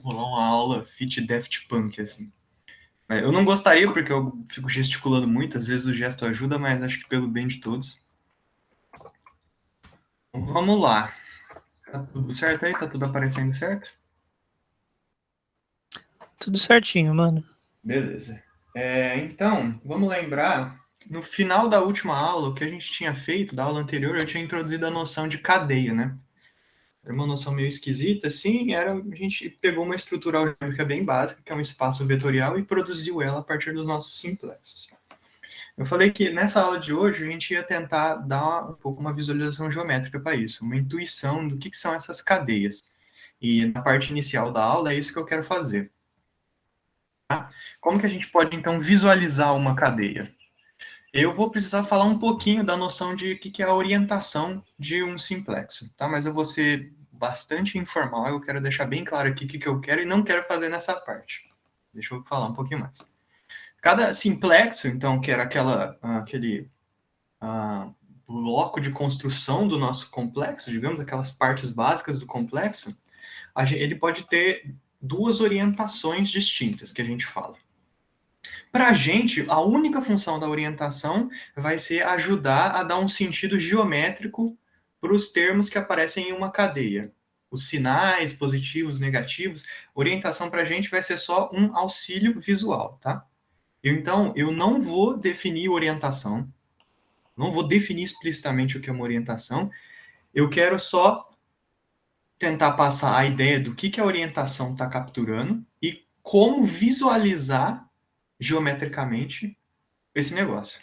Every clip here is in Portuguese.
rolar uma aula fit Daft Punk, assim. Eu não gostaria, porque eu fico gesticulando muito, às vezes o gesto ajuda, mas acho que pelo bem de todos. Então, vamos lá. Tá tudo certo aí? Tá tudo aparecendo certo? Tudo certinho, mano. Beleza. Então, vamos lembrar, no final da última aula, o que a gente tinha feito, da aula anterior, eu tinha introduzido a noção de cadeia, né? Era uma noção meio esquisita, assim, a gente pegou uma estrutura algébrica bem básica, que é um espaço vetorial, e produziu ela a partir dos nossos simplexos. Eu falei que nessa aula de hoje a gente ia tentar dar um pouco uma visualização geométrica para isso, uma intuição do que são essas cadeias. E na parte inicial da aula é isso que eu quero fazer. Tá? Como que a gente pode, então, visualizar uma cadeia? Eu vou precisar falar um pouquinho da noção de o que é a orientação de um simplexo, tá? Mas eu vou ser bastante informal, eu quero deixar bem claro aqui o que eu quero e não quero fazer nessa parte. Deixa eu falar um pouquinho mais. Cada simplexo, então, que era aquele bloco de construção do nosso complexo, digamos, aquelas partes básicas do complexo, ele pode ter duas orientações distintas que a gente fala. Para a gente, a única função da orientação vai ser ajudar a dar um sentido geométrico para os termos que aparecem em uma cadeia. Os sinais positivos, negativos, orientação para a gente vai ser só um auxílio visual, tá? Então, eu não vou definir orientação, não vou definir explicitamente o que é uma orientação, eu quero só tentar passar a ideia do que a orientação está capturando e como visualizar geometricamente esse negócio.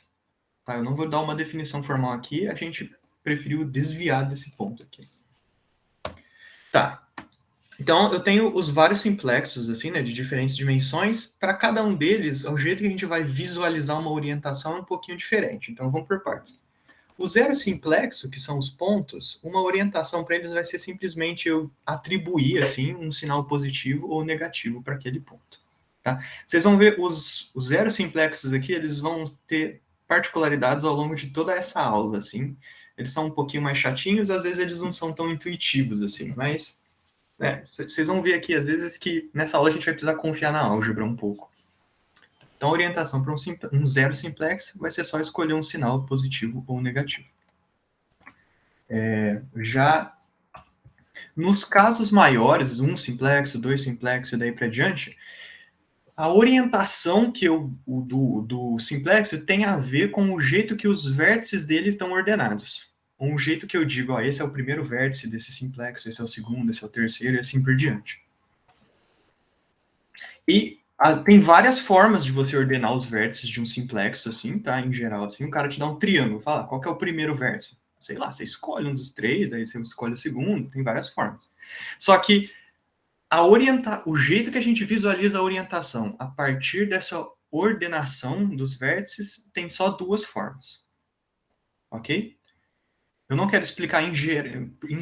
Tá? Eu não vou dar uma definição formal aqui, a gente preferiu desviar desse ponto aqui. Tá. Então, eu tenho os vários simplexos, assim, né, de diferentes dimensões. Para cada um deles, o jeito que a gente vai visualizar uma orientação é um pouquinho diferente. Então, vamos por partes. O zero simplexo, que são os pontos, uma orientação para eles vai ser simplesmente eu atribuir, assim, um sinal positivo ou negativo para aquele ponto. Tá? Vocês vão ver os zero simplexos aqui, eles vão ter particularidades ao longo de toda essa aula, assim. Eles são um pouquinho mais chatinhos, às vezes eles não são tão intuitivos, assim, mas vocês vão ver aqui, às vezes, que nessa aula a gente vai precisar confiar na álgebra um pouco. Então, a orientação para um zero simplex vai ser só escolher um sinal positivo ou negativo. Já nos casos maiores, um simplex, dois simplex e daí para diante, a orientação do simplexo tem a ver com o jeito que os vértices dele estão ordenados. Um jeito que eu digo, ó, esse é o primeiro vértice desse simplexo, esse é o segundo, esse é o terceiro, e assim por diante. E tem várias formas de você ordenar os vértices de um simplexo, assim, tá? Em geral, assim, o cara te dá um triângulo, fala, qual que é o primeiro vértice? Sei lá, você escolhe um dos três, aí você escolhe o segundo, tem várias formas. Só que o jeito que a gente visualiza a orientação a partir dessa ordenação dos vértices tem só duas formas. Ok? Eu não quero explicar em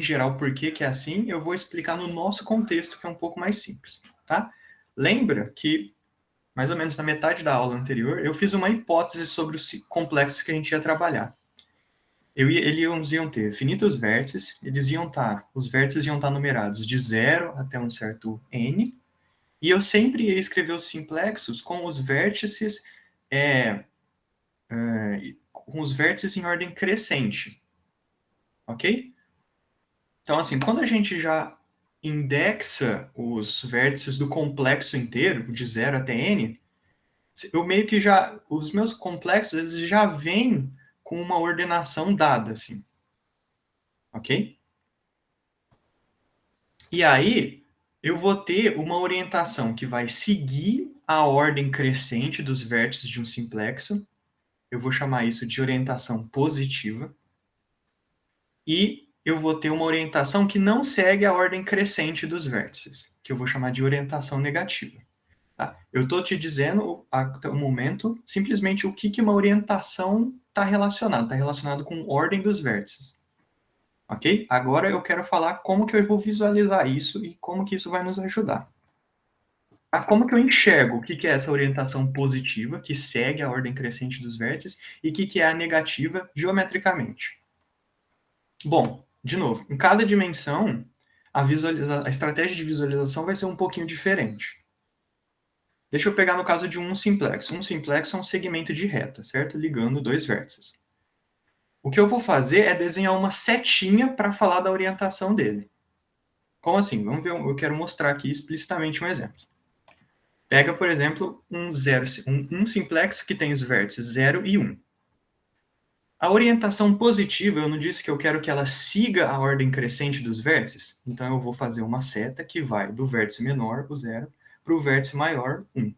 geral por que é assim, eu vou explicar no nosso contexto, que é um pouco mais simples. Tá? Lembra que, mais ou menos na metade da aula anterior, eu fiz uma hipótese sobre os complexos que a gente ia trabalhar. Eles iam ter finitos vértices, os vértices iam estar numerados de 0 até um certo n, e eu sempre ia escrever os simplexos com os vértices em ordem crescente. Ok? Então, assim, quando a gente já indexa os vértices do complexo inteiro, de 0 até n, eu meio que os meus complexos, eles já vêm com uma ordenação dada, assim. Ok? E aí, eu vou ter uma orientação que vai seguir a ordem crescente dos vértices de um simplexo. Eu vou chamar isso de orientação positiva. E eu vou ter uma orientação que não segue a ordem crescente dos vértices, que eu vou chamar de orientação negativa. Tá? Eu estou te dizendo, até o momento, simplesmente o que uma orientação está relacionado. Está relacionado com ordem dos vértices. Ok? Agora eu quero falar como que eu vou visualizar isso e como que isso vai nos ajudar. Como que eu enxergo o que é essa orientação positiva, que segue a ordem crescente dos vértices, e o que é a negativa geometricamente? Bom, de novo, em cada dimensão, a estratégia de visualização vai ser um pouquinho diferente. Deixa eu pegar no caso de um simplex. Um simplex é um segmento de reta, certo? Ligando dois vértices. O que eu vou fazer é desenhar uma setinha para falar da orientação dele. Como assim? Vamos ver, eu quero mostrar aqui explicitamente um exemplo. Pega, por exemplo, um simplex que tem os vértices 0 e 1. A orientação positiva, eu não disse que eu quero que ela siga a ordem crescente dos vértices? Então, eu vou fazer uma seta que vai do vértice menor, o 0, para o vértice maior, 1.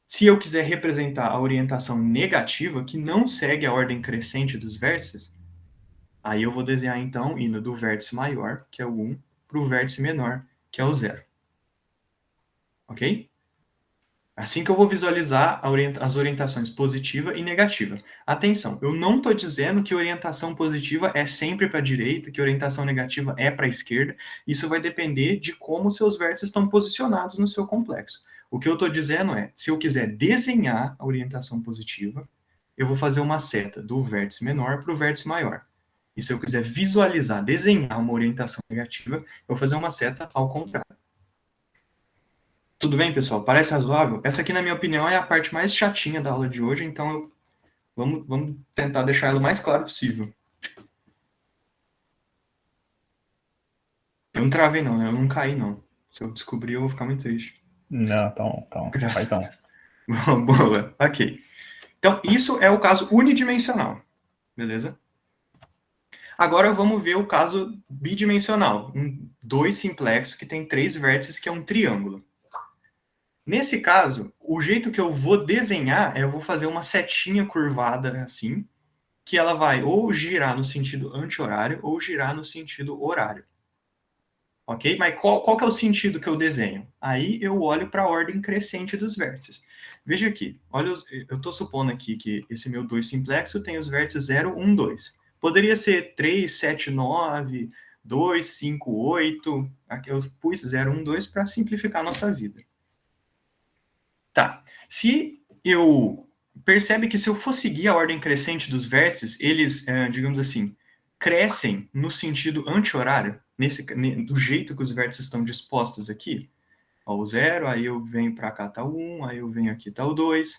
Se eu quiser representar a orientação negativa, que não segue a ordem crescente dos vértices, aí eu vou desenhar, então, indo do vértice maior, que é o 1, para o vértice menor, que é o 0. Ok? Assim que eu vou visualizar as orientações positiva e negativa. Atenção, eu não estou dizendo que orientação positiva é sempre para a direita, que orientação negativa é para a esquerda. Isso vai depender de como seus vértices estão posicionados no seu complexo. O que eu estou dizendo é, se eu quiser desenhar a orientação positiva, eu vou fazer uma seta do vértice menor para o vértice maior. E se eu quiser visualizar, desenhar uma orientação negativa, eu vou fazer uma seta ao contrário. Tudo bem, pessoal? Parece razoável? Essa aqui, na minha opinião, é a parte mais chatinha da aula de hoje, então vamos tentar deixar ela o mais claro possível. Eu não travei, não, né? Eu não caí, não. Se eu descobrir, eu vou ficar muito triste. Não, então. Vai então. Boa, ok. Então, isso é o caso unidimensional, beleza? Agora vamos ver o caso bidimensional. Dois simplexos que tem 3 vértices, que é um triângulo. Nesse caso, o jeito que eu vou desenhar é eu vou fazer uma setinha curvada assim, que ela vai ou girar no sentido anti-horário ou girar no sentido horário. Ok? Mas qual que é o sentido que eu desenho? Aí eu olho para a ordem crescente dos vértices. Veja aqui, olha, eu estou supondo aqui que esse meu 2 simplexo tem os vértices 0, 1, 2. Poderia ser 3, 7, 9, 2, 5, 8. Aqui eu pus 0, 1, 2 para simplificar a nossa vida. Tá. Se eu... Percebe que se eu for seguir a ordem crescente dos vértices, eles, digamos assim, crescem no sentido anti-horário, do jeito que os vértices estão dispostos aqui. Ó, o 0, aí eu venho para cá, tá o 1, aí eu venho aqui, tá o 2.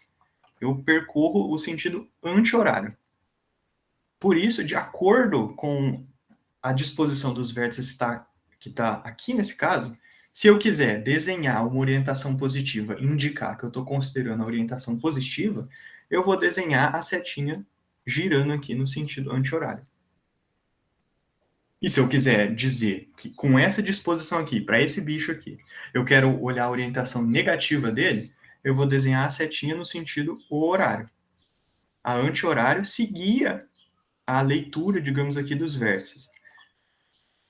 Eu percorro o sentido anti-horário. Por isso, de acordo com a disposição dos vértices que está aqui nesse caso, se eu quiser desenhar uma orientação positiva e indicar que eu estou considerando a orientação positiva, eu vou desenhar a setinha girando aqui no sentido anti-horário. E se eu quiser dizer que com essa disposição aqui, para esse bicho aqui, eu quero olhar a orientação negativa dele, eu vou desenhar a setinha no sentido horário. A anti-horário seguia a leitura, digamos aqui, dos vértices.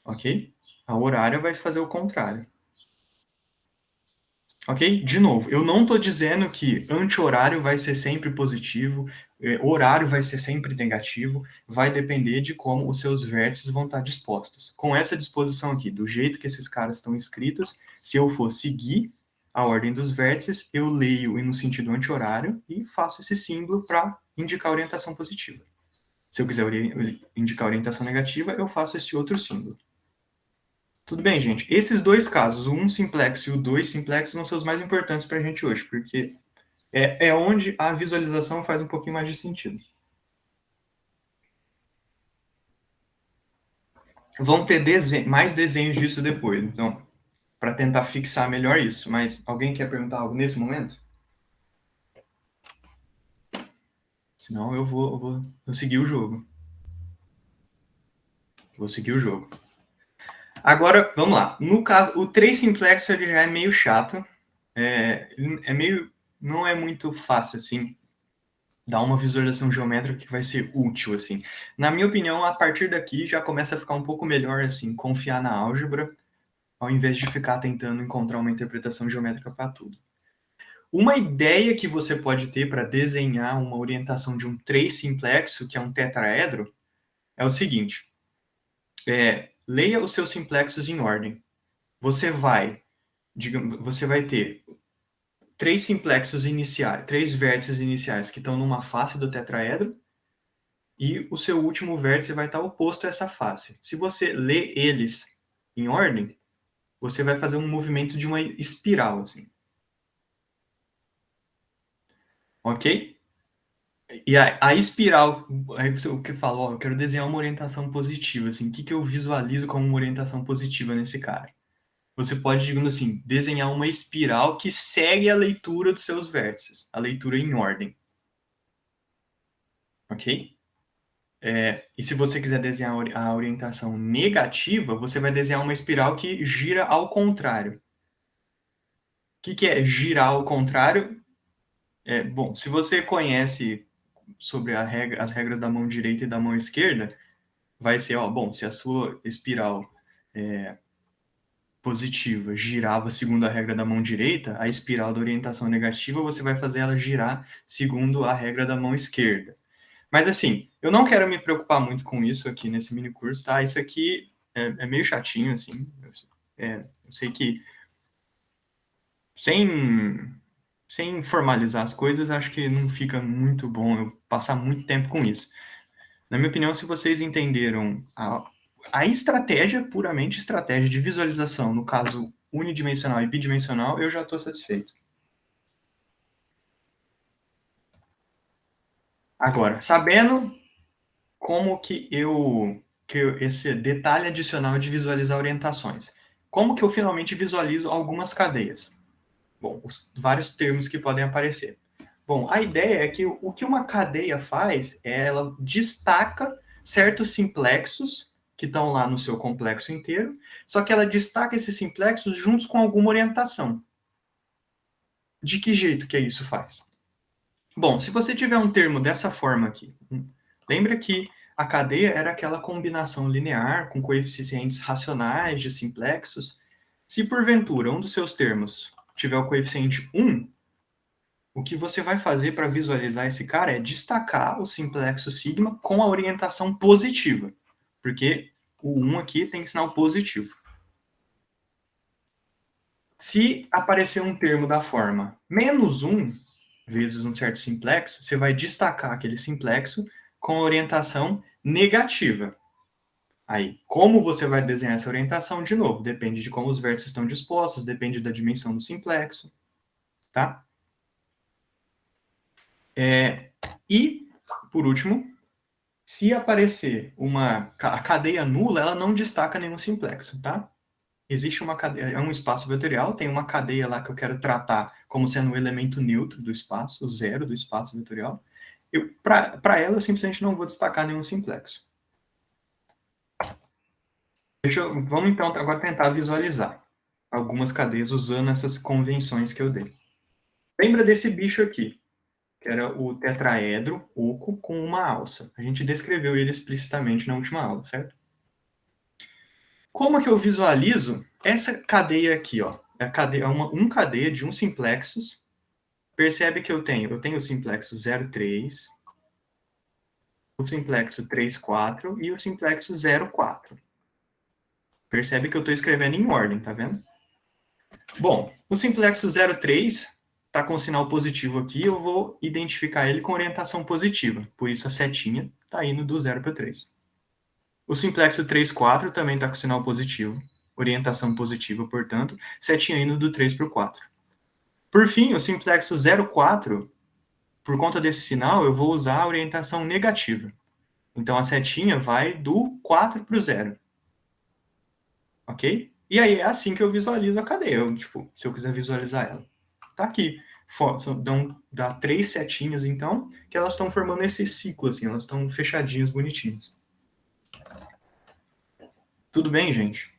Ok? A horária vai fazer o contrário. Ok? De novo, eu não estou dizendo que anti-horário vai ser sempre positivo, horário vai ser sempre negativo, vai depender de como os seus vértices vão estar dispostos. Com essa disposição aqui, do jeito que esses caras estão escritos, se eu for seguir a ordem dos vértices, eu leio no sentido anti-horário e faço esse símbolo para indicar orientação positiva. Se eu quiser indicar orientação negativa, eu faço esse outro símbolo. Tudo bem, gente. Esses dois casos, o 1 simplex e o 2 simplex, vão ser os mais importantes para a gente hoje, porque é onde a visualização faz um pouquinho mais de sentido. Vão ter mais desenhos disso depois, então, para tentar fixar melhor isso. Mas alguém quer perguntar algo nesse momento? Senão eu vou seguir o jogo. Vou seguir o jogo. Agora, vamos lá. No caso, o 3 simplex ele já é meio chato. Não é muito fácil, assim, dar uma visualização geométrica que vai ser útil, assim. Na minha opinião, a partir daqui já começa a ficar um pouco melhor, assim, confiar na álgebra, ao invés de ficar tentando encontrar uma interpretação geométrica para tudo. Uma ideia que você pode ter para desenhar uma orientação de um 3 simplexo, que é um tetraedro, é o seguinte. Leia os seus simplexos em ordem. Você vai ter 3 simplexos iniciais, 3 vértices iniciais que estão numa face do tetraedro, e o seu último vértice vai estar oposto a essa face. Se você lê eles em ordem, você vai fazer um movimento de uma espiral, assim. Ok? E a espiral, aí o que fala, ó, eu quero desenhar uma orientação positiva, assim, o que que eu visualizo como uma orientação positiva nesse cara? Você pode, digamos assim, desenhar uma espiral que segue a leitura dos seus vértices, a leitura em ordem. Ok? E se você quiser desenhar a orientação negativa, você vai desenhar uma espiral que gira ao contrário. O que é girar ao contrário? Bom, se você conhece sobre as regras da mão direita e da mão esquerda, vai ser, ó, bom, se a sua espiral positiva girava segundo a regra da mão direita, a espiral da orientação negativa você vai fazer ela girar segundo a regra da mão esquerda. Mas assim, eu não quero me preocupar muito com isso aqui nesse mini curso, tá? Isso aqui é meio chatinho, assim. Eu sei que sem formalizar as coisas, acho que não fica muito bom eu passar muito tempo com isso. Na minha opinião, se vocês entenderam a estratégia, puramente estratégia de visualização, no caso unidimensional e bidimensional, eu já estou satisfeito. Agora, sabendo como que esse detalhe adicional de visualizar orientações. Como que eu finalmente visualizo algumas cadeias? Bom, os vários termos que podem aparecer. Bom, a ideia é que o que uma cadeia faz é ela destaca certos simplexos que estão lá no seu complexo inteiro, só que ela destaca esses simplexos juntos com alguma orientação. De que jeito que isso faz? Bom, se você tiver um termo dessa forma aqui, lembra que a cadeia era aquela combinação linear com coeficientes racionais de simplexos. Se porventura um dos seus termos tiver o coeficiente 1, o que você vai fazer para visualizar esse cara é destacar o simplexo sigma com a orientação positiva, porque o 1 aqui tem sinal positivo. Se aparecer um termo da forma menos 1 vezes um certo simplexo, você vai destacar aquele simplexo com a orientação negativa. Aí, como você vai desenhar essa orientação? De novo, depende de como os vértices estão dispostos, depende da dimensão do simplexo, tá? E, por último, se aparecer a cadeia nula, ela não destaca nenhum simplexo, tá? Existe uma cadeia, é um espaço vetorial, tem uma cadeia lá que eu quero tratar como sendo um elemento neutro do espaço, o zero do espaço vetorial. Para ela, eu simplesmente não vou destacar nenhum simplexo. Vamos então agora tentar visualizar algumas cadeias usando essas convenções que eu dei. Lembra desse bicho aqui, que era o tetraedro oco com uma alça. A gente descreveu ele explicitamente na última aula, certo? Como é que eu visualizo essa cadeia aqui, ó? É uma cadeia de um simplexos. Percebe que eu tenho o simplexo 0,3, o simplexo 3,4 e o simplexo 0,4. Percebe que eu estou escrevendo em ordem, tá vendo? Bom, o simplexo 0,3 está com sinal positivo aqui, eu vou identificar ele com orientação positiva. Por isso a setinha está indo do 0 para o 3. O simplexo 3,4 também está com sinal positivo, orientação positiva, portanto, setinha indo do 3 para o 4. Por fim, o simplexo 0,4, por conta desse sinal, eu vou usar a orientação negativa. Então, a setinha vai do 4 para o 0. Ok? E aí é assim que eu visualizo a cadeia. Se eu quiser visualizar ela. Tá aqui. Dá 3 setinhas, então, que elas estão formando esse ciclo, assim. Elas estão fechadinhas, bonitinhas. Tudo bem, gente?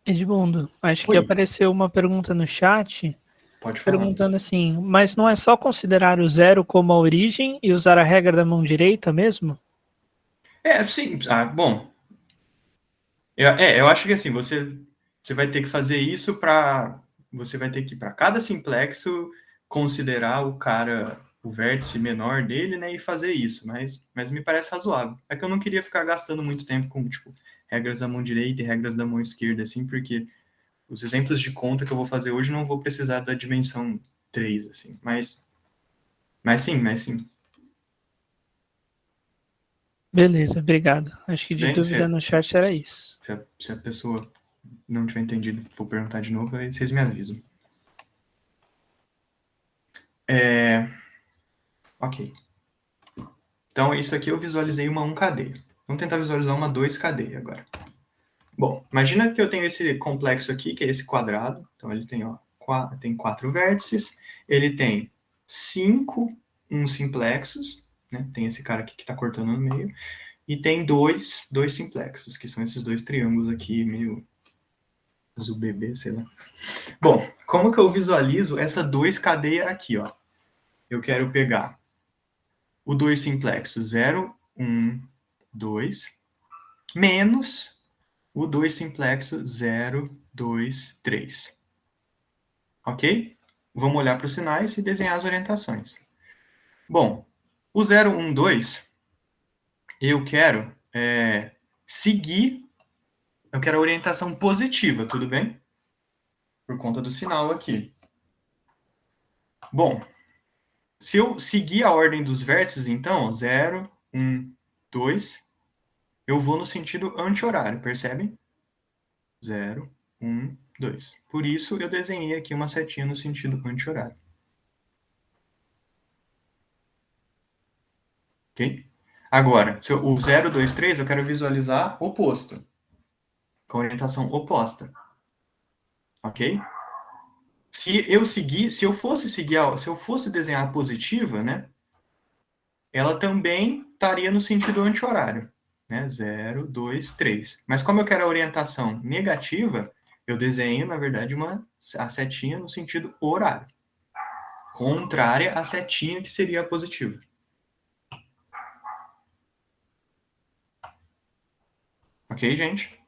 Edmundo, acho que Oi. apareceu uma pergunta no chat, Pode falar. perguntando assim, mas não é só considerar o zero como a origem e usar a regra da mão direita mesmo? Sim. Bom. Eu acho que assim, você vai ter que fazer isso para... Você vai ter que, para cada simplexo, considerar o vértice menor dele, né, e fazer isso, mas me parece razoável. É que eu não queria ficar gastando muito tempo com, regras da mão direita e regras da mão esquerda, assim, porque os exemplos de conta que eu vou fazer hoje não vou precisar da dimensão 3, assim, mas sim. Beleza, obrigado. Acho que de Bem, dúvida no chat era isso. Se a pessoa não tiver entendido, for perguntar de novo, aí vocês me avisam. Ok. Então, isso aqui eu visualizei uma 1 cadeia. Vamos tentar visualizar uma 2 cadeia agora. Bom, imagina que eu tenho esse complexo aqui, que é esse quadrado. Então, ele tem, tem 4 vértices. Ele tem 5 simplexos. Né? Tem esse cara aqui que está cortando no meio. E tem dois simplexos, que são esses 2 triângulos aqui, meio ZUBB, sei lá. Bom, como que eu visualizo essa 2 cadeia aqui, ó? Eu quero pegar o 2 simplexo 0, 1, 2, menos o 2 simplexo 0, 2, 3. Ok? Vamos olhar para os sinais e desenhar as orientações. Bom, o 0, 1, 2, eu quero seguir, eu quero a orientação positiva, tudo bem? Por conta do sinal aqui. Bom, se eu seguir a ordem dos vértices, então, 0, 1, 2, eu vou no sentido anti-horário, percebem? 0, 1, 2. Por isso, eu desenhei aqui uma setinha no sentido anti-horário. Ok? Agora, o 0, 2, 3, eu quero visualizar oposto. Com orientação oposta. Ok? Se eu fosse desenhar a positiva, né? Ela também estaria no sentido anti-horário. Né? 0, 2, 3. Mas como eu quero a orientação negativa, eu desenho, na verdade, a setinha no sentido horário. Contrária à setinha que seria a positiva. Ok, gente?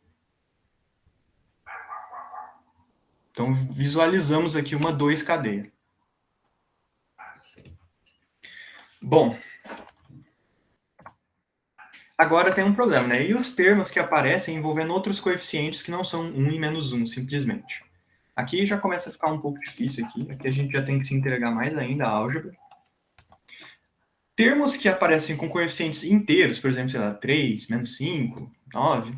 Então, visualizamos aqui uma 2 cadeia. Bom, agora tem um problema, né? E os termos que aparecem envolvendo outros coeficientes que não são 1 e menos 1, simplesmente. Aqui já começa a ficar um pouco difícil aqui. Aqui a gente já tem que se entregar mais ainda à álgebra. Termos que aparecem com coeficientes inteiros, por exemplo, sei lá, 3, menos 5, 9,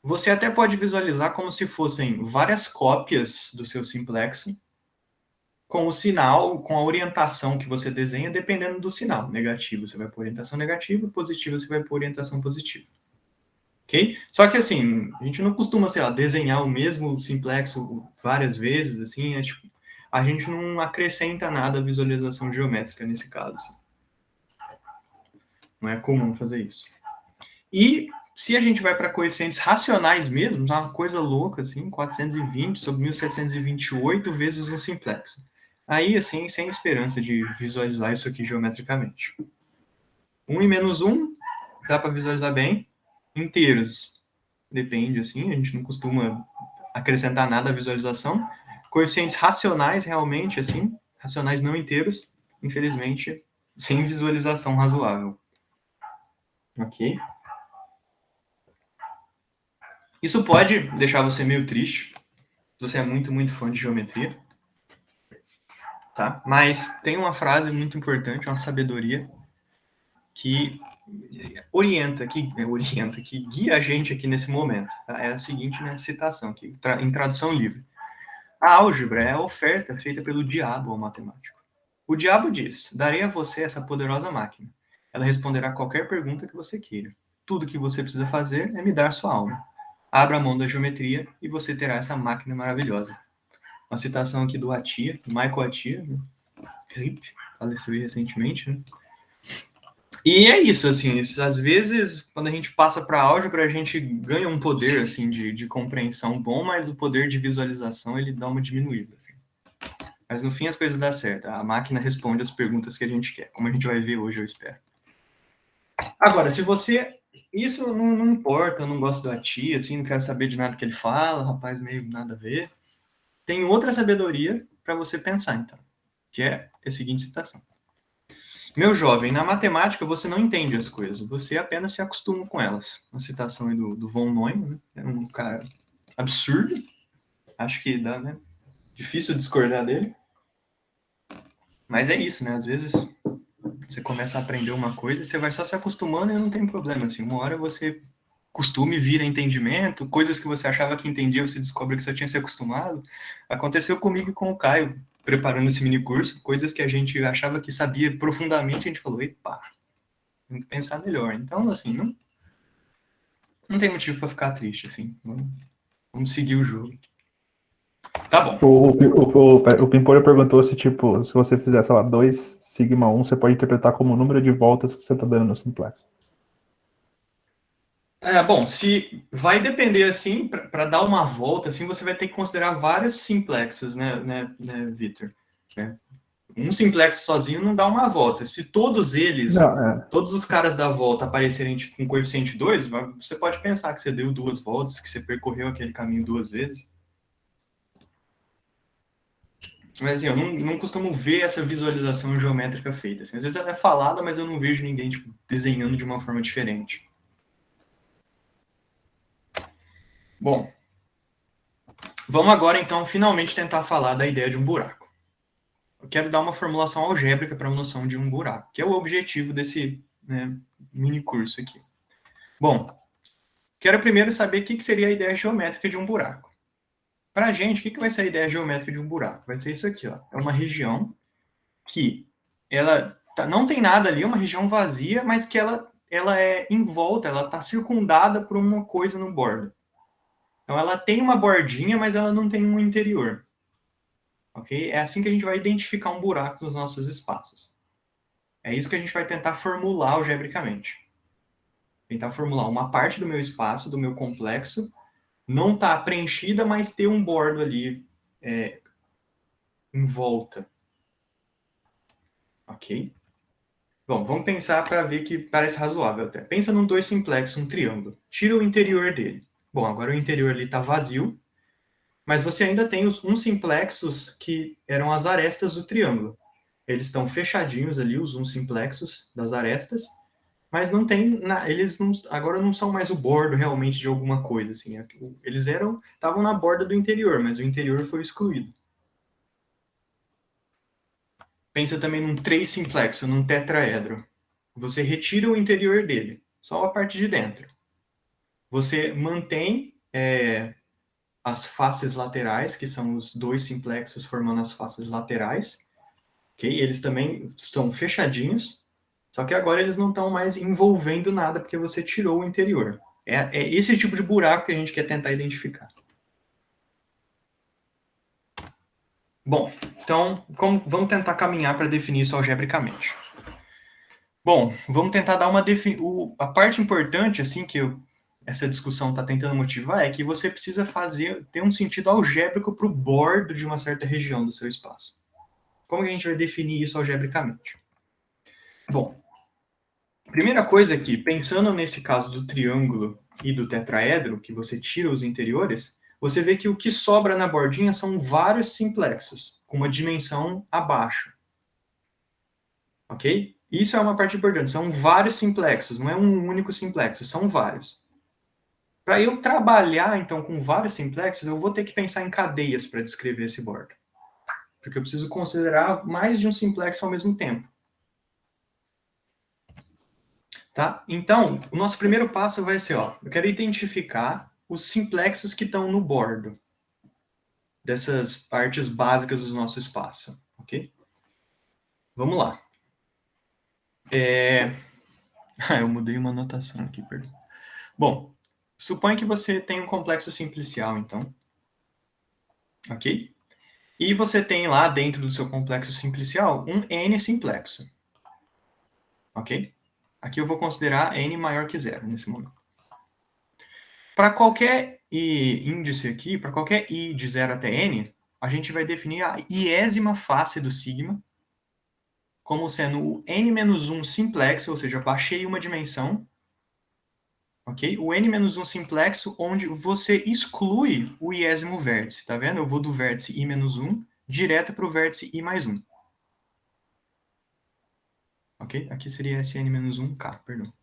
você até pode visualizar como se fossem várias cópias do seu simplexo, com o sinal, com a orientação que você desenha, dependendo do sinal. Negativo, você vai por orientação negativa, positivo, você vai por orientação positiva. Ok? Só que, assim, a gente não costuma, sei lá, desenhar o mesmo simplexo várias vezes, assim, tipo, a gente não acrescenta nada à visualização geométrica nesse caso. Assim. Não é comum fazer isso. E se a gente vai para coeficientes racionais mesmo, uma coisa louca, assim, 420 sobre 1728 vezes um simplexo. Aí, assim, sem esperança de visualizar isso aqui geometricamente. 1 e menos 1, dá para visualizar bem. Inteiros, depende, assim, a gente não costuma acrescentar nada à visualização. Coeficientes racionais, realmente, assim, racionais não inteiros, infelizmente, sem visualização razoável. Ok? Isso pode deixar você meio triste, se você é muito, muito fã de geometria. Tá? Mas tem uma frase muito importante, uma sabedoria, que que guia a gente aqui nesse momento. Tá? É a seguinte, né, citação, aqui, em tradução livre. A álgebra é a oferta feita pelo diabo ao matemático. O diabo diz, darei a você essa poderosa máquina. Ela responderá qualquer pergunta que você queira. Tudo que você precisa fazer é me dar sua alma. Abra a mão da geometria e você terá essa máquina maravilhosa. Uma citação aqui do Attia, Michael Attia, né? RIP, faleceu recentemente, né? E é isso, assim, às vezes, quando a gente passa para álgebra, a gente ganha um poder, assim, de compreensão bom, mas o poder de visualização, ele dá uma diminuída, assim. Mas no fim as coisas dão certo, a máquina responde as perguntas que a gente quer, como a gente vai ver hoje, eu espero. Agora, se você... Isso não importa, eu não gosto da tia, assim, não quero saber de nada que ele fala, rapaz meio nada a ver. Tem outra sabedoria para você pensar, então, que é a seguinte citação. Meu jovem, na matemática você não entende as coisas, você apenas se acostuma com elas. Uma citação aí do von Neumann, né? É um cara absurdo, acho que dá, né? Difícil discordar dele. Mas é isso, né? Às vezes Você começa a aprender uma coisa, você vai só se acostumando e não tem problema, assim. Uma hora você costume vira entendimento, coisas que você achava que entendia, você descobre que você tinha se acostumado. Aconteceu comigo e com o Caio, preparando esse mini curso, coisas que a gente achava que sabia profundamente, a gente falou, epa, tem que pensar melhor. Então, assim, não tem motivo para ficar triste, assim. Vamos seguir o jogo. Tá bom. O Pimpolho perguntou se, tipo, se você fizer, sei lá, 2 sigma 1, você pode interpretar como o número de voltas que você tá dando no simplex. Bom, se vai depender, assim, para dar uma volta, assim, você vai ter que considerar vários simplexos, né, Vitor? Um simplex sozinho não dá uma volta. Se todos eles, todos os caras da volta aparecerem tipo, com coeficiente 2, você pode pensar que você deu 2 voltas, que você percorreu aquele caminho 2 vezes. Mas assim, eu não costumo ver essa visualização geométrica feita. Assim, às vezes ela é falada, mas eu não vejo ninguém tipo, desenhando de uma forma diferente. Bom, vamos agora então finalmente tentar falar da ideia de um buraco. Eu quero dar uma formulação algébrica para a noção de um buraco, que é o objetivo desse mini curso aqui. Bom, quero primeiro saber o que seria a ideia geométrica de um buraco. Para a gente, o que vai ser a ideia geométrica de um buraco? Vai ser isso aqui, ó. É uma região que ela não tem nada ali, é uma região vazia, mas que ela é em volta, ela está circundada por uma coisa no bordo. Então ela tem uma bordinha, mas ela não tem um interior. Ok? É assim que a gente vai identificar um buraco nos nossos espaços. É isso que a gente vai tentar formular algebricamente. Tentar formular uma parte do meu espaço, do meu complexo, não está preenchida, mas ter um bordo ali em volta. Ok? Bom, vamos pensar para ver que parece razoável até. Pensa num 2 simplexo, um triângulo. Tira o interior dele. Bom, agora o interior ali está vazio, mas você ainda tem os simplexos que eram as arestas do triângulo. Eles estão fechadinhos ali, os simplexos das arestas, mas não tem, eles não, agora não são mais o bordo realmente de alguma coisa, assim. Eles estavam na borda do interior, mas o interior foi excluído. Pensa também num 3 simplexo, num tetraedro. Você retira o interior dele, só a parte de dentro. Você mantém as faces laterais, que são os 2 simplexos formando as faces laterais. Okay? Eles também são fechadinhos, só que agora eles não estão mais envolvendo nada, porque você tirou o interior. É esse tipo de buraco que a gente quer tentar identificar. Bom, então vamos tentar caminhar para definir isso algebricamente. Bom, vamos tentar dar uma definição. A parte importante, assim, que essa discussão está tentando motivar, é que você precisa ter um sentido algébrico para o bordo de uma certa região do seu espaço. Como que a gente vai definir isso algebricamente? Bom, primeira coisa aqui, pensando nesse caso do triângulo e do tetraedro, que você tira os interiores, você vê que o que sobra na bordinha são vários simplexos, com uma dimensão abaixo. Ok? Isso é uma parte importante, são vários simplexos, não é um único simplexo, são vários. Para eu trabalhar, então, com vários simplexos, eu vou ter que pensar em cadeias para descrever esse bordo. Porque eu preciso considerar mais de um simplexo ao mesmo tempo. Tá? Então, o nosso primeiro passo vai ser, eu quero identificar os simplexos que estão no bordo dessas partes básicas do nosso espaço, ok? Vamos lá. Eu mudei uma anotação aqui, perdão. Bom, suponha que você tem um complexo simplicial, então. Ok? E você tem lá dentro do seu complexo simplicial um N simplexo. Ok? Aqui eu vou considerar N maior que zero nesse momento. Para qualquer índice aqui, para qualquer I de 0 até N, a gente vai definir a iésima face do sigma como sendo o N-1 simplexo, ou seja, eu baixei uma dimensão, ok? O N-1 simplexo, onde você exclui o iésimo vértice, tá vendo? Eu vou do vértice I-1 direto para o vértice I mais 1. Ok? Aqui seria esse N-1K, perdão.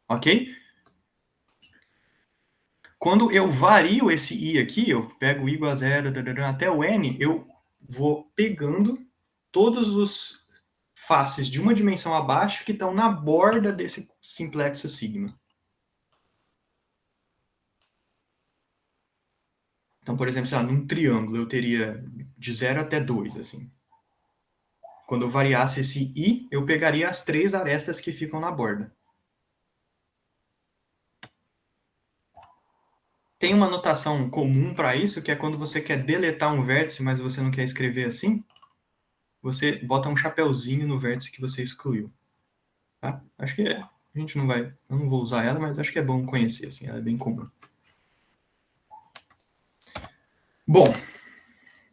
Ok? Quando eu vario esse I aqui, eu pego I igual a 0, até o N, eu vou pegando todos os faces de uma dimensão abaixo que estão na borda desse simplexo sigma. Então, por exemplo, sei lá, num triângulo eu teria de 0 até 2, assim. Quando eu variasse esse i, eu pegaria as 3 arestas que ficam na borda. Tem uma notação comum para isso, que é quando você quer deletar um vértice, mas você não quer escrever assim, você bota um chapeuzinho no vértice que você excluiu. Tá? Acho que a gente não vai... Eu não vou usar ela, mas acho que é bom conhecer, assim, ela é bem comum. Bom,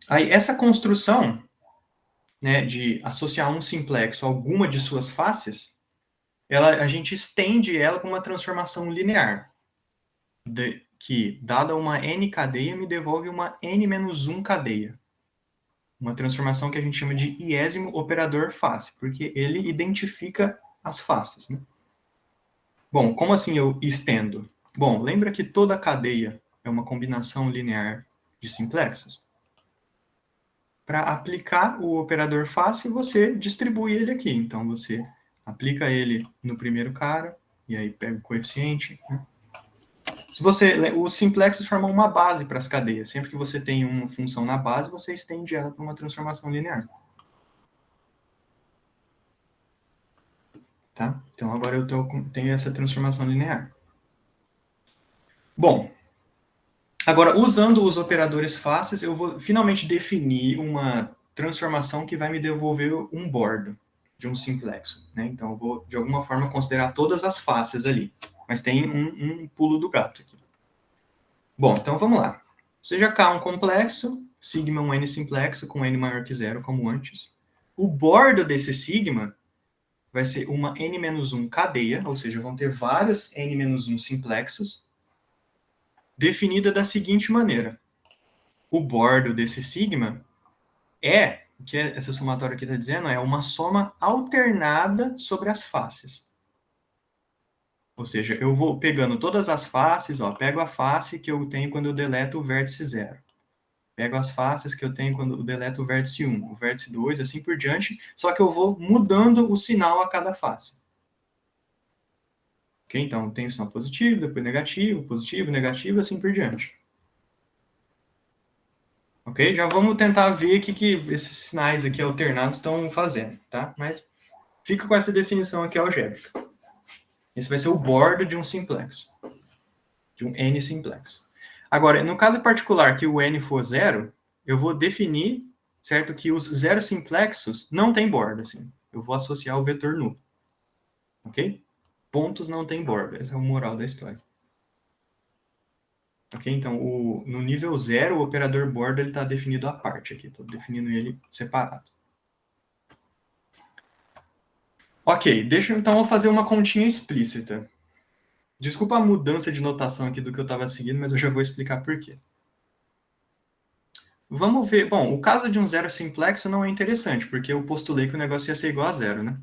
aí essa construção, né, de associar um simplexo a alguma de suas faces, a gente estende ela com uma transformação linear, que, dada uma n cadeia, me devolve uma n-1 cadeia. Uma transformação que a gente chama de iésimo operador face, porque ele identifica as faces. Né? Bom, como assim eu estendo? Bom, lembra que toda cadeia é uma combinação linear de simplexos? Para aplicar o operador face, você distribui ele aqui. Então, você aplica ele no primeiro cara, e aí pega o coeficiente. Né? Os simplexos formam uma base para as cadeias. Sempre que você tem uma função na base, você estende ela para uma transformação linear. Tá? Então, agora eu tenho essa transformação linear. Bom, agora, usando os operadores faces, eu vou finalmente definir uma transformação que vai me devolver um bordo de um simplexo. Né? Então, eu vou, de alguma forma, considerar todas as faces ali. Mas tem um pulo do gato aqui. Bom, então vamos lá. Seja K um complexo, sigma um n simplexo com n maior que zero, como antes. O bordo desse sigma vai ser uma n-1 cadeia, ou seja, vão ter vários n-1 simplexos, definida da seguinte maneira. O bordo desse sigma o que essa somatória aqui está dizendo, é uma soma alternada sobre as faces. Ou seja, eu vou pegando todas as faces, pego a face que eu tenho quando eu deleto o vértice 0. Pego as faces que eu tenho quando eu deleto o vértice 1, o vértice 2, assim por diante, só que eu vou mudando o sinal a cada face. Ok? Então, eu tenho o sinal positivo, depois positivo, negativo, assim por diante. Ok? Já vamos tentar ver o que esses sinais aqui alternados estão fazendo, tá? Mas fica com essa definição aqui algébrica. Esse vai ser o bordo de um simplexo. De um n simplexo. Agora, no caso particular que o n for 0, eu vou definir, certo, que os zero simplexos não têm borda, assim. Eu vou associar o vetor nulo. Ok? Pontos não têm borda. Esse é o moral da história. Ok? Então, no nível 0, o operador borda está definido à parte aqui. Estou definindo ele separado. Ok, então eu fazer uma continha explícita. Desculpa a mudança de notação aqui do que eu estava seguindo, mas eu já vou explicar por quê. Vamos ver. Bom, o caso de um zero simplexo não é interessante, porque eu postulei que o negócio ia ser igual a zero, né?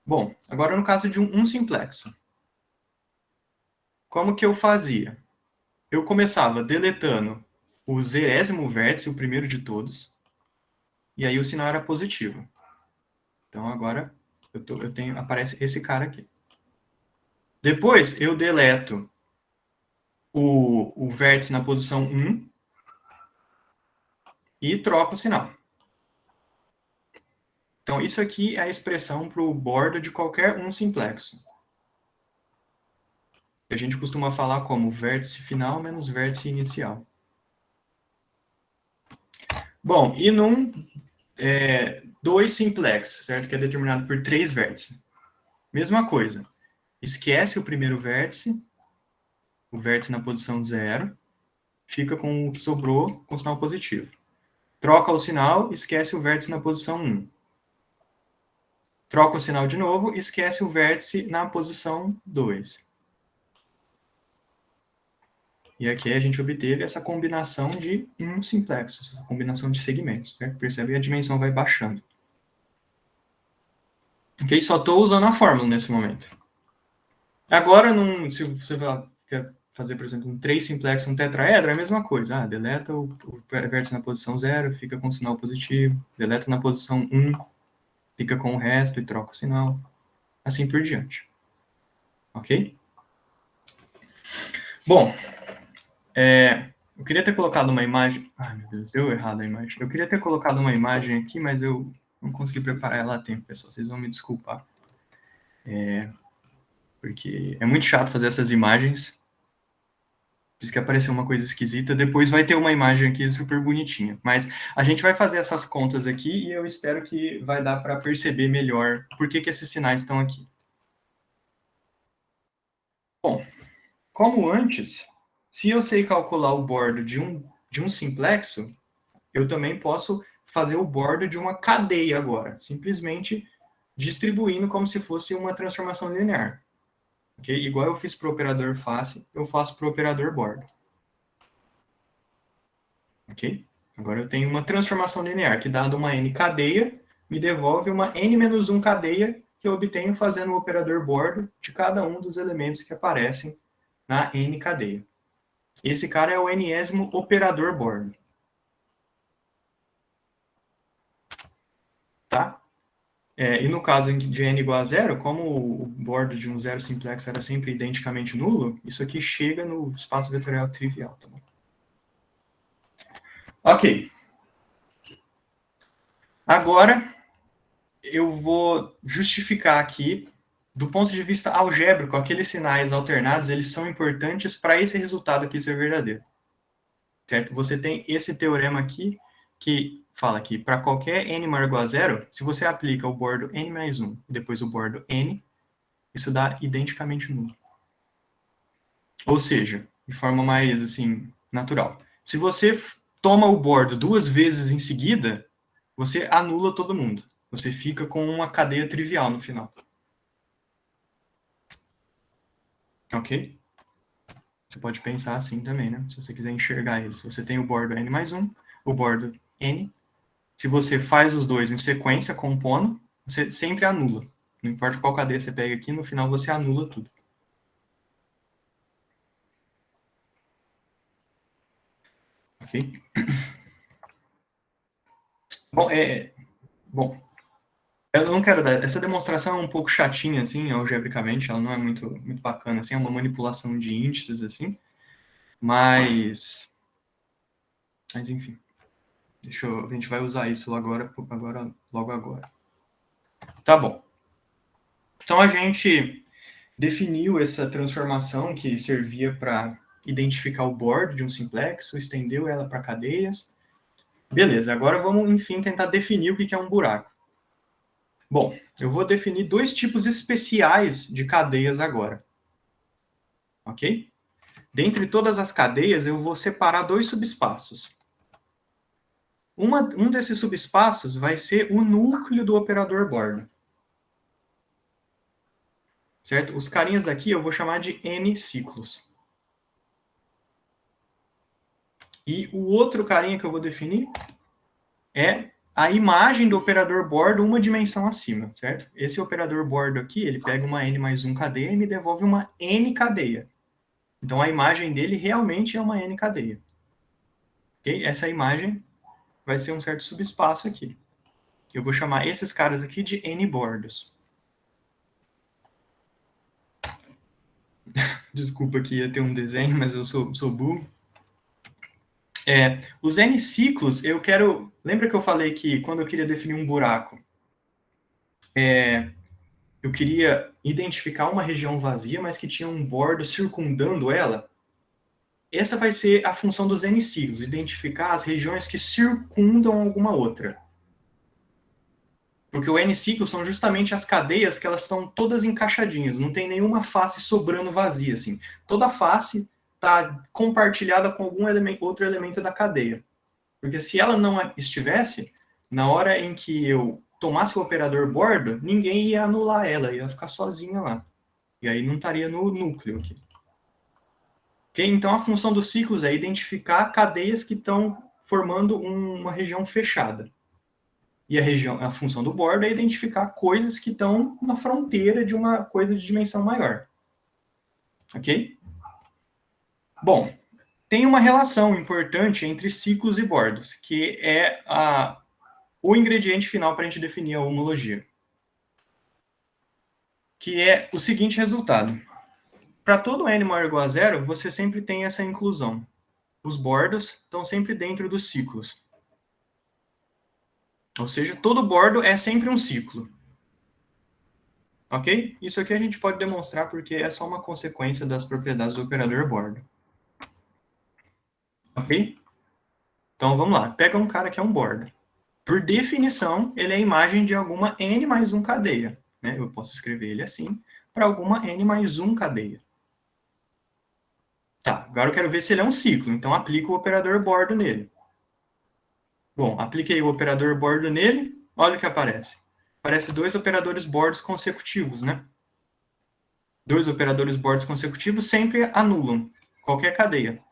Bom, agora no caso de um simplexo. Como que eu fazia? Eu começava deletando o zerésimo vértice, o primeiro de todos, e aí o sinal era positivo. Então agora aparece esse cara aqui. Depois eu deleto o vértice na posição 1 e troco o sinal. Então isso aqui é a expressão para o bordo de qualquer um simplexo. A gente costuma falar como vértice final menos vértice inicial. Bom, e num 2 simplexo, certo? Que é determinado por 3 vértices. Mesma coisa. Esquece o primeiro vértice, o vértice na posição 0, fica com o que sobrou com sinal positivo. Troca o sinal, esquece o vértice na posição 1. Troca o sinal de novo, esquece o vértice na posição 2. E aqui a gente obteve essa combinação de um simplexo, essa combinação de segmentos. Certo? Percebe que a dimensão vai baixando. Ok? Só estou usando a fórmula nesse momento. Agora, se você quer fazer, por exemplo, um 3 simplexo, um tetraedro, é a mesma coisa. Deleta o vértice na posição 0, fica com sinal positivo. Deleta na posição 1, fica com o resto e troca o sinal, assim por diante. Ok? Bom, eu queria ter colocado uma imagem... Ai, meu Deus, deu errado a imagem. Eu queria ter colocado uma imagem aqui, mas eu não consegui preparar ela a tempo, pessoal. Vocês vão me desculpar. Porque é muito chato fazer essas imagens. Por isso que apareceu uma coisa esquisita. Depois vai ter uma imagem aqui super bonitinha. Mas a gente vai fazer essas contas aqui e eu espero que vai dar para perceber melhor por que esses sinais estão aqui. Bom, como antes, se eu sei calcular o bordo de um simplexo, eu também posso fazer o bordo de uma cadeia agora, simplesmente distribuindo como se fosse uma transformação linear. Okay? Igual eu fiz para o operador face, eu faço para o operador bordo. Ok? Agora eu tenho uma transformação linear que, dado uma n cadeia, me devolve uma n-1 cadeia que eu obtenho fazendo o operador bordo de cada um dos elementos que aparecem na n cadeia. Esse cara é o n-ésimo operador bordo. Tá? E no caso de n igual a zero, como o bordo de um zero simplex era sempre identicamente nulo, isso aqui chega no espaço vetorial trivial. Tá bom? Ok. Agora, eu vou justificar aqui, do ponto de vista algébrico, aqueles sinais alternados, eles são importantes para esse resultado aqui ser verdadeiro. Certo? Você tem esse teorema aqui, que fala que para qualquer n maior ou igual a zero, se você aplica o bordo n mais 1 e depois o bordo n, isso dá identicamente nulo. Ou seja, de forma mais assim, natural. Se você toma o bordo duas vezes em seguida, você anula todo mundo. Você fica com uma cadeia trivial no final. Ok? Você pode pensar assim também, né? Se você quiser enxergar ele. Se você tem o bordo n mais 1, o bordo n, se você faz os dois em sequência, compondo, você sempre anula. Não importa qual cadeia você pega aqui, no final você anula tudo. Ok? Bom, eu não quero dar... Essa demonstração é um pouco chatinha, assim, algebricamente, ela não é muito bacana, assim, é uma manipulação de índices, assim, mas enfim, a gente vai usar isso logo agora. Tá bom. Então, a gente definiu essa transformação que servia para identificar o bordo de um simplexo, estendeu ela para cadeias. Beleza, agora vamos, enfim, tentar definir o que é um buraco. Bom, eu vou definir dois tipos especiais de cadeias agora. Ok? Dentre todas as cadeias, eu vou separar dois subespaços. Um desses subespaços vai ser o núcleo do operador bordo. Certo? Os carinhas daqui eu vou chamar de n ciclos. E o outro carinha que eu vou definir é a imagem do operador bordo uma dimensão acima, certo? Esse operador bordo aqui, ele pega uma n mais 1 cadeia e me devolve uma n cadeia. Então, a imagem dele realmente é uma n cadeia. Okay? Essa imagem vai ser um certo subespaço aqui. Eu vou chamar esses caras aqui de n bordos. Desculpa que ia ter um desenho, mas eu sou burro. Os n ciclos, eu quero... Lembra que eu falei que quando eu queria definir um buraco, eu queria identificar uma região vazia, mas que tinha um bordo circundando ela? Essa vai ser a função dos n ciclos, identificar as regiões que circundam alguma outra. Porque o n ciclos são justamente as cadeias que elas estão todas encaixadinhas, não tem nenhuma face sobrando vazia, assim. Toda face está compartilhada com algum outro elemento da cadeia. Porque se ela não estivesse, na hora em que eu tomasse o operador bordo, ninguém ia anular ela, ia ficar sozinha lá. E aí não estaria no núcleo aqui. Okay? Então, a função dos ciclos é identificar cadeias que estão formando uma região fechada. E a função do bordo é identificar coisas que estão na fronteira de uma coisa de dimensão maior. Ok? Bom, tem uma relação importante entre ciclos e bordos, que é o ingrediente final para a gente definir a homologia, que é o seguinte resultado. Para todo n maior ou igual a zero, você sempre tem essa inclusão. Os bordos estão sempre dentro dos ciclos. Ou seja, todo bordo é sempre um ciclo. Ok? Isso aqui a gente pode demonstrar porque é só uma consequência das propriedades do operador bordo. Ok? Então vamos lá. Pega um cara que é um bordo. Por definição, ele é a imagem de alguma n mais 1 cadeia. Né? Eu posso escrever ele assim, para alguma n mais 1 cadeia. Tá, agora eu quero ver se ele é um ciclo. Então aplico o operador bordo nele. Bom, apliquei o operador bordo nele, olha o que aparece. Aparece dois operadores bordos consecutivos, né? Dois operadores bordos consecutivos sempre anulam qualquer cadeia.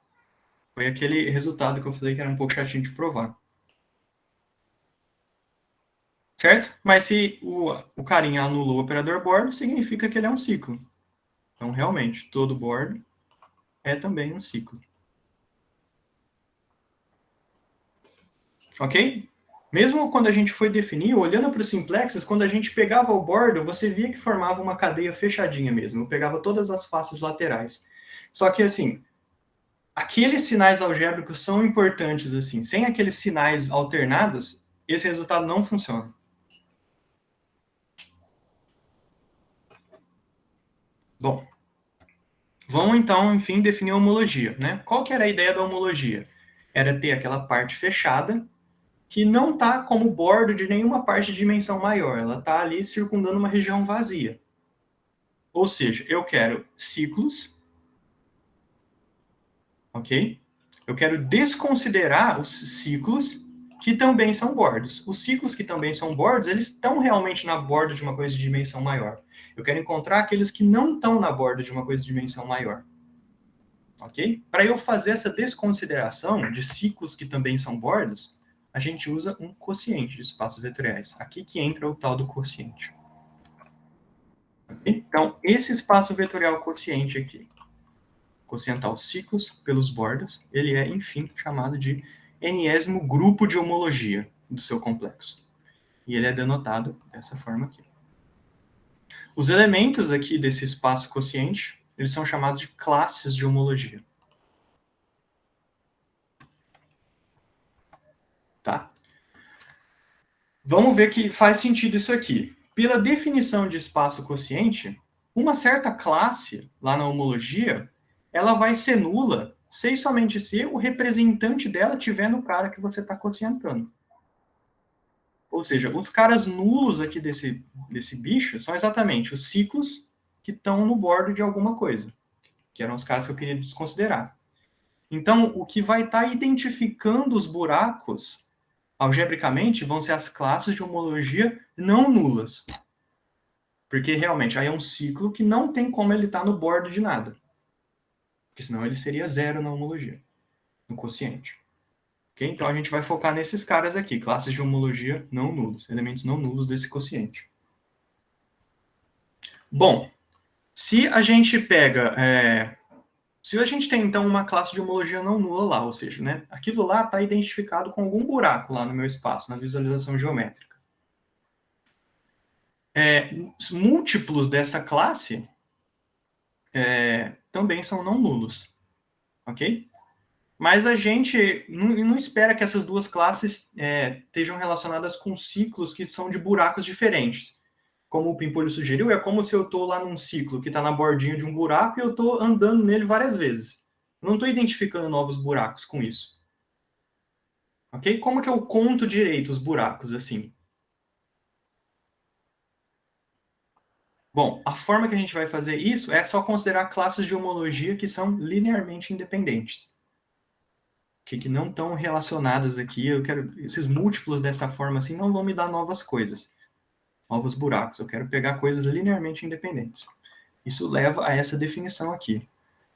Foi aquele resultado que eu falei que era um pouco chatinho de provar. Certo? Mas se o carinha anula o operador bordo, significa que ele é um ciclo. Então, realmente, todo bordo é também um ciclo. Ok? Mesmo quando a gente foi definir, olhando para os simplexes, quando a gente pegava o bordo, você via que formava uma cadeia fechadinha mesmo. Eu pegava todas as faces laterais. Só que, assim, aqueles sinais algébricos são importantes, assim. Sem aqueles sinais alternados, esse resultado não funciona. Bom, vamos então, enfim, definir a homologia, né? Qual que era a ideia da homologia? Era ter aquela parte fechada que não está como bordo de nenhuma parte de dimensão maior. Ela está ali circundando uma região vazia. Ou seja, eu quero ciclos, ok? Eu quero desconsiderar os ciclos que também são bordos. Os ciclos que também são bordos, eles estão realmente na borda de uma coisa de dimensão maior. Eu quero encontrar aqueles que não estão na borda de uma coisa de dimensão maior. Ok? Para eu fazer essa desconsideração de ciclos que também são bordos, a gente usa um quociente de espaços vetoriais. Aqui que entra o tal do quociente. Okay? Então, esse espaço vetorial quociente aqui, quociental ciclos pelos bordos, ele é, enfim, chamado de n-ésimo grupo de homologia do seu complexo. E ele é denotado dessa forma aqui. Os elementos aqui desse espaço quociente, eles são chamados de classes de homologia. Tá? Vamos ver que faz sentido isso aqui. Pela definição de espaço quociente, uma certa classe, lá na homologia, ela vai ser nula se e somente se o representante dela tiver no cara que você está quocientando. Ou seja, os caras nulos aqui desse bicho são exatamente os ciclos que estão no bordo de alguma coisa, que eram os caras que eu queria desconsiderar. Então, o que vai estar identificando os buracos algebricamente, vão ser as classes de homologia não nulas. Porque, realmente, aí é um ciclo que não tem como ele estar no bordo de nada. Porque senão ele seria zero na homologia, no quociente. Okay? Então, a gente vai focar nesses caras aqui, classes de homologia não nulos, elementos não nulos desse quociente. Bom, se a gente pega... se a gente tem, então, uma classe de homologia não nula lá, ou seja, né, aquilo lá está identificado com algum buraco lá no meu espaço, na visualização geométrica. Múltiplos dessa classe também são não nulos, ok? Mas a gente não espera que essas duas classes estejam relacionadas com ciclos que são de buracos diferentes. Como o Pimpolho sugeriu, é como se eu estou lá num ciclo que está na bordinha de um buraco e eu estou andando nele várias vezes. Eu não estou identificando novos buracos com isso. Ok? Como que eu conto direito os buracos assim? Bom, a forma que a gente vai fazer isso é só considerar classes de homologia que são linearmente independentes. Que não estão relacionadas aqui. Eu quero esses múltiplos dessa forma assim não vão me dar novas coisas, novos buracos. Eu quero pegar coisas linearmente independentes. Isso leva a essa definição aqui.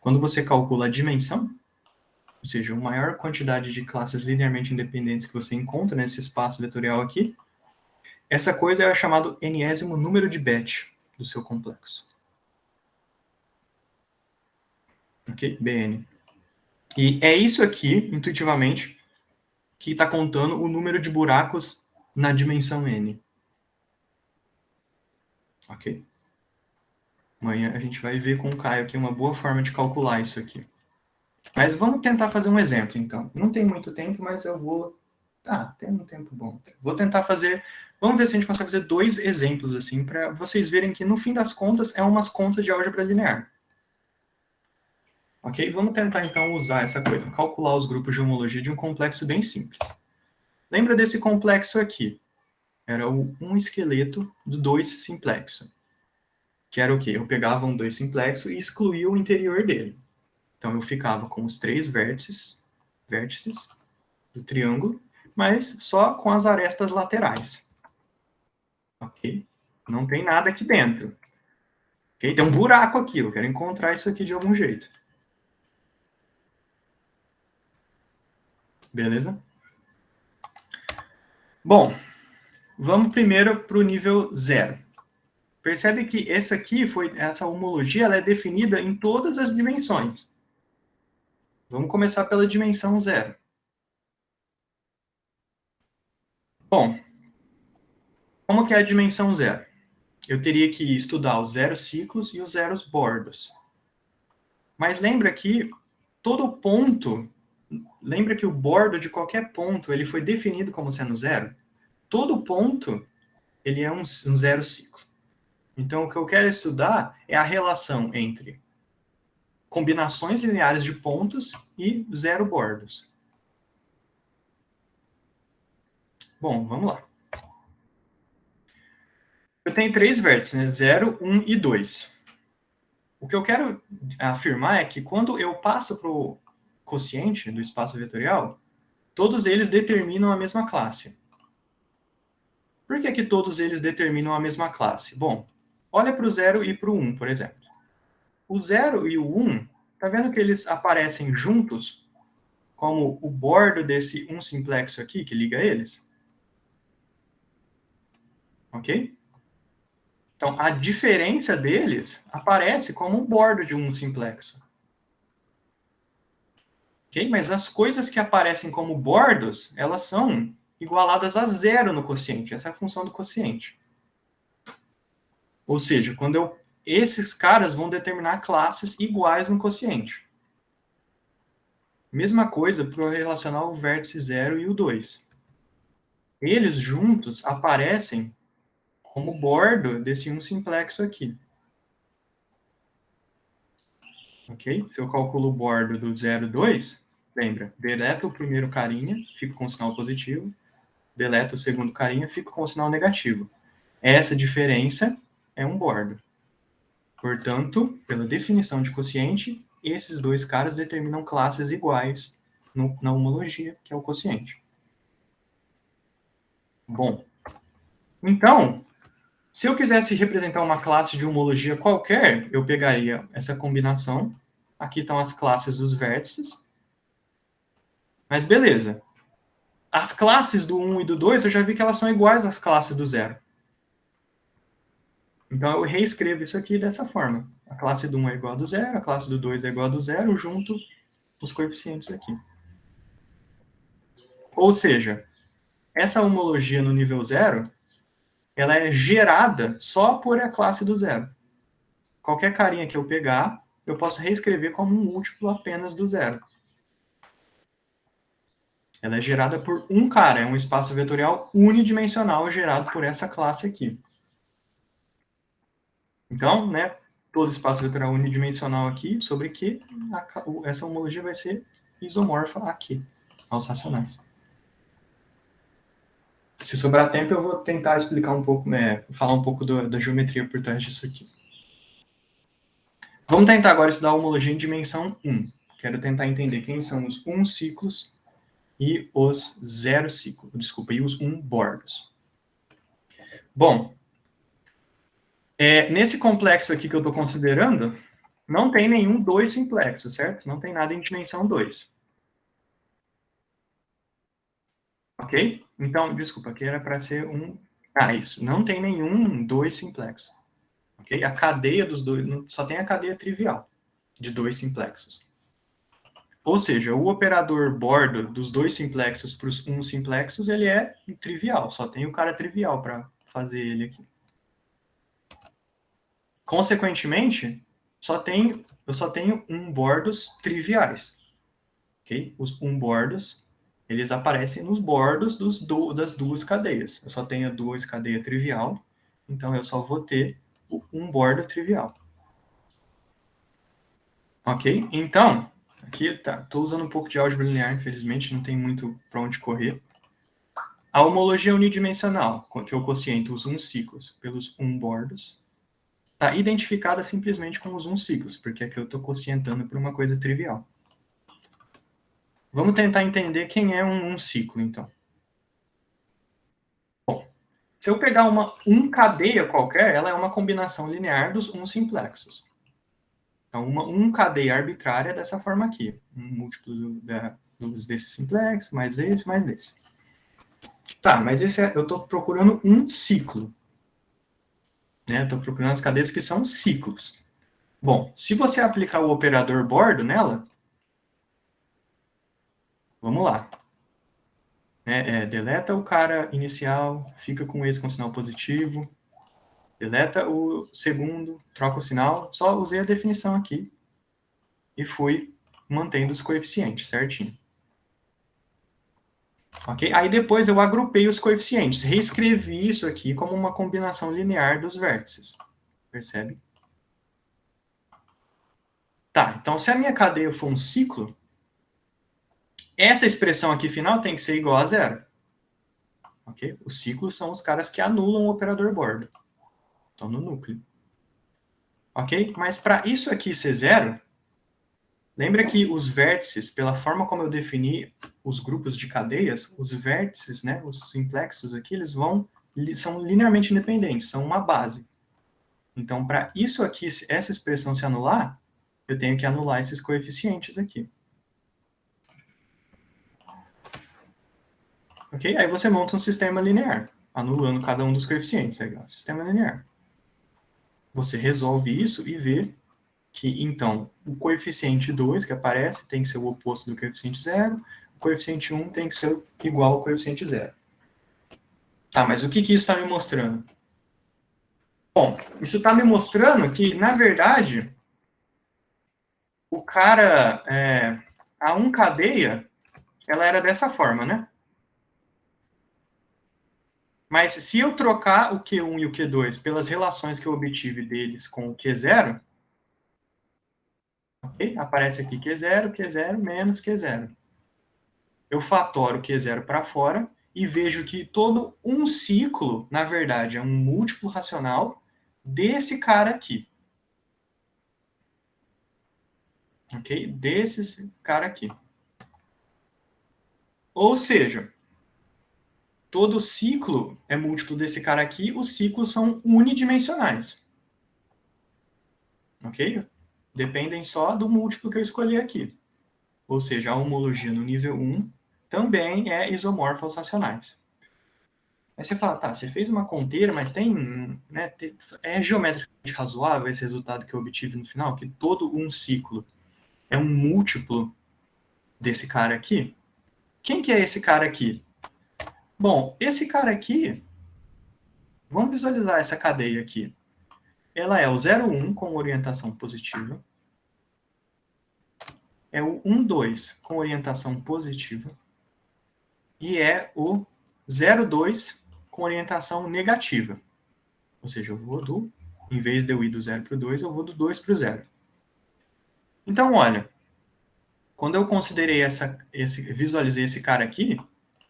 Quando você calcula a dimensão, ou seja, a maior quantidade de classes linearmente independentes que você encontra nesse espaço vetorial aqui, essa coisa é chamado n-ésimo número de Bethe do seu complexo. Ok? Bn. E é isso aqui, intuitivamente, que está contando o número de buracos na dimensão n. Ok? Amanhã a gente vai ver com o Caio aqui uma boa forma de calcular isso aqui. Mas vamos tentar fazer um exemplo, então. Não tem muito tempo, mas eu vou... tem um tempo bom. Vou tentar fazer... Vamos ver se a gente consegue fazer 2 exemplos, assim, para vocês verem que, no fim das contas, é umas contas de álgebra linear. Ok? Vamos tentar, então, usar essa coisa. Calcular os grupos de homologia de um complexo bem simples. Lembra desse complexo aqui? Era um esqueleto do 2 simplexo. Que era o quê? Eu pegava um 2 simplexo e excluía o interior dele. Então, eu ficava com os 3 vértices do triângulo, mas só com as arestas laterais. Ok? Não tem nada aqui dentro. Ok? Tem um buraco aqui, eu quero encontrar isso aqui de algum jeito. Beleza? Bom, vamos primeiro para o nível 0. Percebe que essa homologia ela é definida em todas as dimensões. Vamos começar pela dimensão 0. Bom, como que é a dimensão 0? Eu teria que estudar os 0 ciclos e os 0 bordos. Mas lembra que todo ponto, lembra que o bordo de qualquer ponto ele foi definido como sendo 0? Todo ponto ele é um 0 ciclo. Então, o que eu quero estudar é a relação entre combinações lineares de pontos e 0 bordos. Bom, vamos lá. Eu tenho 3 vértices, né? 0, 1 e 2. O que eu quero afirmar é que quando eu passo para o quociente do espaço vetorial, todos eles determinam a mesma classe. Por que todos eles determinam a mesma classe? Bom, olha para o 0 e para o 1, por exemplo. O 0 e o 1, tá vendo que eles aparecem juntos, como o bordo desse 1 simplexo aqui, que liga eles? Ok? Então, a diferença deles aparece como o bordo de um simplexo. Ok? Mas as coisas que aparecem como bordos, elas são igualadas a 0 no quociente. Essa é a função do quociente. Ou seja, esses caras vão determinar classes iguais no quociente. Mesma coisa para relacionar o vértice 0 e o 2. Eles juntos aparecem como bordo desse 1 simplexo aqui. Ok? Se eu calculo o bordo do 0, 2, lembra, deleta o primeiro carinha, fica com o sinal positivo, deleta o segundo carinha, fica com o sinal negativo. Essa diferença é um bordo. Portanto, pela definição de quociente, esses 2 caras determinam classes iguais na homologia, que é o quociente. Bom, então, se eu quisesse representar uma classe de homologia qualquer, eu pegaria essa combinação. Aqui estão as classes dos vértices. Mas beleza. As classes do 1 e do 2, eu já vi que elas são iguais às classes do 0. Então, eu reescrevo isso aqui dessa forma. A classe do 1 é igual a do 0, a classe do 2 é igual a do 0, junto os coeficientes aqui. Ou seja, essa homologia no nível 0, ela é gerada só por a classe do 0. Qualquer carinha que eu pegar, eu posso reescrever como um múltiplo apenas do 0. Ela é gerada por um cara, é um espaço vetorial unidimensional gerado por essa classe aqui. Então, né, todo espaço vetorial unidimensional aqui, sobre que essa homologia vai ser isomorfa aqui, aos racionais. Se sobrar tempo, eu vou tentar explicar um pouco, falar um pouco da geometria por trás disso aqui. Vamos tentar agora estudar a homologia em dimensão 1. Quero tentar entender quem são os 1 ciclos e os 0 ciclos, e os 1 bordos. Bom, nesse complexo aqui que eu estou considerando, não tem nenhum 2 simplexo, certo? Não tem nada em dimensão 2. Ok? Então, desculpa, aqui era para ser um... isso. Não tem nenhum 2 simplexo. Ok? A cadeia dos dois... Só tem a cadeia trivial de 2 simplexos. Ou seja, o operador bordo dos dois simplexos para os um simplexos, ele é trivial, só tem o cara trivial para fazer ele aqui. Consequentemente, eu só tenho bordos triviais. Okay? Os bordos, eles aparecem nos bordos das duas cadeias. Eu só tenho duas cadeias trivial, então eu só vou ter um bordo trivial. Ok? Então, aqui estou usando um pouco de álgebra linear, infelizmente, não tem muito para onde correr. A homologia unidimensional, que eu quociento os ciclos pelos bordos, está identificada simplesmente com os ciclos, porque aqui eu estou quocientando por uma coisa trivial. Vamos tentar entender quem é um ciclo, então. Bom, se eu pegar uma cadeia qualquer, ela é uma combinação linear dos simplexos. Então, uma cadeia arbitrária dessa forma aqui. Um múltiplo desse simplex, mais desse. Tá, mas eu estou procurando um ciclo. Estou procurando as cadeias que são ciclos. Bom, se você aplicar o operador bordo nela, vamos lá. Deleta o cara inicial, fica com esse com sinal positivo. Deleta o segundo, troca o sinal. Só usei a definição aqui e fui mantendo os coeficientes certinho. Ok? Aí depois eu agrupei os coeficientes. Reescrevi isso aqui como uma combinação linear dos vértices. Percebe? Tá, então se a minha cadeia for um ciclo, essa expressão aqui final tem que ser igual a zero. Ok? Os ciclos são os caras que anulam o operador bordo. Estão no núcleo. Ok? Mas para isso aqui ser zero, lembra que os vértices, pela forma como eu defini os grupos de cadeias, os vértices, né, os simplexos aqui, eles são linearmente independentes, são uma base. Então, para isso aqui, essa expressão se anular, eu tenho que anular esses coeficientes aqui. Ok? Aí você monta um sistema linear, anulando cada um dos coeficientes. Aí, sistema linear. Você resolve isso e vê que, então, o coeficiente 2 que aparece tem que ser o oposto do coeficiente 0, o coeficiente 1 tem que ser igual ao coeficiente 0. Tá, mas o que isso está me mostrando? Bom, isso está me mostrando que, na verdade, o cara, a cadeia, ela era dessa forma, né? Mas se eu trocar o Q1 e o Q2 pelas relações que eu obtive deles com o Q0, ok? Aparece aqui Q0 menos Q0. Eu fatoro Q0 para fora e vejo que todo um ciclo, na verdade, é um múltiplo racional desse cara aqui. Ok? Desse cara aqui. Ou seja, todo ciclo é múltiplo desse cara aqui, os ciclos são unidimensionais. Ok? Dependem só do múltiplo que eu escolhi aqui. Ou seja, a homologia no nível 1 também é isomorfa aos racionais. Aí você fala, tá, você fez uma conteira, mas é geometricamente razoável esse resultado que eu obtive no final, que todo um ciclo é um múltiplo desse cara aqui? Quem que é esse cara aqui? Bom, esse cara aqui, vamos visualizar essa cadeia aqui. Ela é o 0,1 com orientação positiva, é o 1,2 com orientação positiva e é o 0,2 com orientação negativa. Ou seja, eu vou em vez de eu ir do 0 para o 2, eu vou do 2 para o 0. Então, olha, quando eu considerei visualizei esse cara aqui,